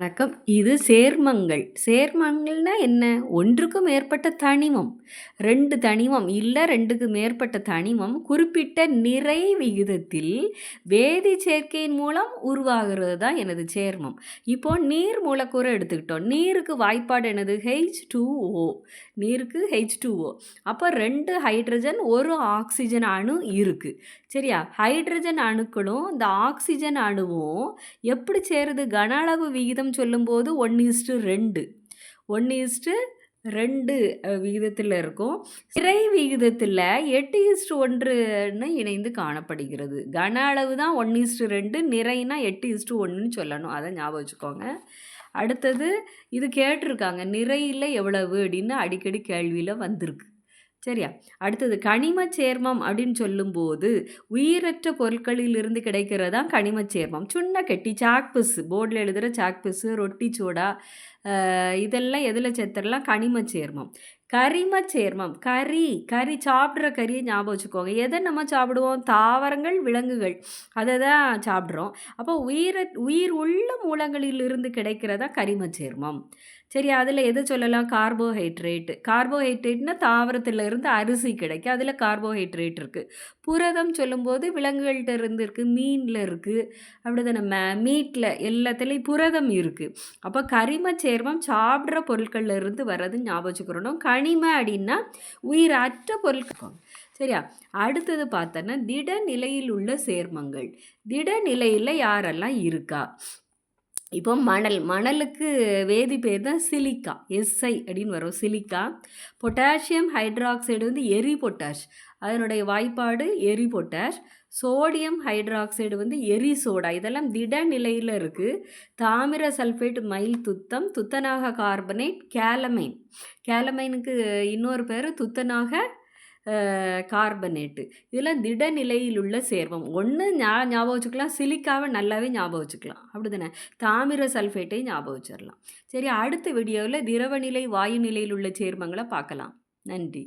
வணக்கம். இது சேர்மங்கள். சேர்மங்கள்னா என்ன? ஒன்றுக்கு மேற்பட்ட தனிமம். 2 தனிமம் இல்ல 2க்கு மேற்பட்ட தனிமம் குறிப்பிட்ட நிறை விகிதத்தில் வேதி சேர்க்கையின் மூலம் உருவாகிறது தான் எனது சேர்மம். இப்போ நீர் மூலக்கூறை எடுத்துக்கிட்டோம். நீருக்கு வாய்ப்பாடு என்னது? H2O. நீருக்கு H2O. அப்போ 2 ஹைட்ரஜன் 1 ஆக்சிஜன் அணு இருக்கு. சரியா? ஹைட்ரஜன் அணுக்களும் இந்த ஆக்சிஜன் அணுவும் எப்படி சேருது? கன அளவு விகிதம் சொல்லும்போது 1:2 1:2 விகிதத்தில் இருக்கும். நிறை விகிதத்தில் 8:1ன்னு இணைந்து காணப்படுகிறது. கன அளவு தான் 1:2, நிறைனா 8:1ன்னு சொல்லணும். அதை ஞாபகம் வச்சுக்கோங்க. அடுத்தது இது கேட்டிருக்காங்க, நிறையில் எவ்வளவு அப்படின்னு அடிக்கடி கேள்வியில் வந்திருக்கு. சரியா? அடுத்தது கனிம சேர்மம் அப்படின்னு சொல்லும்போது உயிரற்ற பொருட்களில் இருந்து கிடைக்கிறதா கனிம சேர்மம். சின்ன கெட்டி சாக்பீஸ், போர்டில் எழுதுகிற சாக்பீஸு, ரொட்டி சோடா, இதெல்லாம் எதில் சேர்த்துடலாம்? கனிம சேர்மம். கரிம சேர்மம், கறி சாப்பிட்ற கறியை ஞாபகம் வச்சுக்கோங்க. எதை நம்ம சாப்பிடுவோம்? தாவரங்கள், விலங்குகள், அதை தான் சாப்பிட்றோம். அப்போ உயிர் உள்ள மூலங்களிலிருந்து கிடைக்கிறதா கரிம சேர்மம். சரி, அதில் எது சொல்லலாம்? கார்போஹைட்ரேட்னா தாவரத்தில் இருந்து அரிசி கிடைக்கும், அதில் கார்போஹைட்ரேட் இருக்குது. புரதம் சொல்லும்போது விலங்குகள்கிட்ட இருந்து இருக்குது, மீனில் இருக்குது, அப்படி தானே மீட்டில் எல்லாத்துலேயும் புரதம் இருக்குது. அப்போ கரிம சேர்மம் சாப்பிட்ற பொருட்கள்ல இருந்து வர்றது ஞாபகம் வச்சுக்கிறோம். கனிம அப்படின்னா உயிரற்ற பொருட்கள். சரியா? அடுத்தது பார்த்தோன்னா திட நிலையில் உள்ள சேர்மங்கள். திட நிலையில் யாரெல்லாம் இருக்கா? இப்போ மணலுக்கு வேதி பேர் தான் சிலிக்கா, SI அப்படின்னு வரும், சிலிக்கா. பொட்டாசியம் ஹைட்ராக்சைடு வந்து எரி பொட்டாஷ், அதனுடைய வாய்ப்பாடு எரி பொட்டாஷ். சோடியம் ஹைட்ராக்சைடு வந்து எரி சோடா, இதெல்லாம் திட நிலையில் இருக்குது. தாமிர சல்ஃபேட் மைல் துத்தம், துத்தநாக கார்பனேட், கேலமைனுக்கு இன்னொரு பேர் துத்தநாக கார்பனேட்டு. இதெல்லாம் திட நிலையில் உள்ள சேர்மம். ஒன்று ஞாபகம் வச்சுக்கலாம், சிலிக்காவை நல்லாவே ஞாபகம் வச்சுக்கலாம், அப்படி தானே. தாமிர சல்ஃபேட்டை ஞாபகம் வச்சிடலாம். சரி, அடுத்த வீடியோவில் திரவ நிலை, வாயு நிலையில் உள்ள சேர்மங்களை பார்க்கலாம். நன்றி.